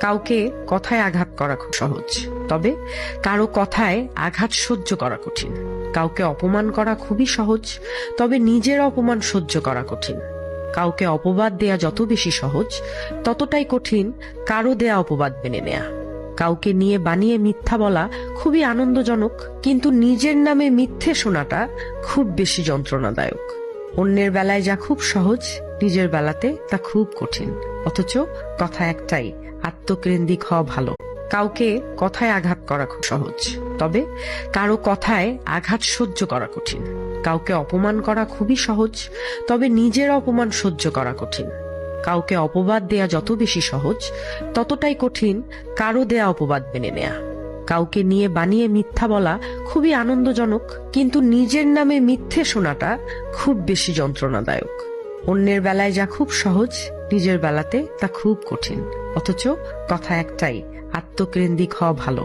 কাউকে কথায় আঘাত করা খুব সহজ, তবে কারো কথায় আঘাত সহ্য করা কঠিন। কাউকে অপমান করা খুবই সহজ, তবে নিজের অপমান সহ্য করা কঠিন। কাউকে অপবাদ দেয়া যত বেশি সহজ, ততটাই কঠিন কারো দেয়া অপবাদ মেনে নেয়া। কাউকে নিয়ে বানিয়ে মিথ্যা বলা খুবই আনন্দজনক, কিন্তু নিজের নামে মিথ্যে শোনাটা খুব বেশি যন্ত্রণাদায়ক। অন্যের বেলায় যা খুব সহজ, নিজের বেলাতে তা খুব কঠিন। অথচ কথা একটাই, আত্মকেন্দ্রিক হওয়া ভালো। কাউকে কথায় আঘাত করা খুব সহজ, তবে কারো কথায় আঘাত সহ্য করা কঠিন। কাউকে অপমান করা খুবই সহজ, তবে নিজের অপমান সহ্য করা কঠিন। কাউকে অপবাদ দেয়া যত বেশি সহজ, ততটাই কঠিন কারো দেয়া অপবাদ মেনে নেয়া। কাউকে নিয়ে বানিয়ে মিথ্যা বলা খুবই আনন্দজনক, কিন্তু নিজের নামে মিথ্যে শোনাটা খুব বেশি যন্ত্রণাদায়ক। অন্যের বেলায় যা খুব সহজ, নিজের বেলাতে তা খুব কঠিন। অথচ কথা একটাই, আত্মকেন্দ্রিক হওয়া ভালো।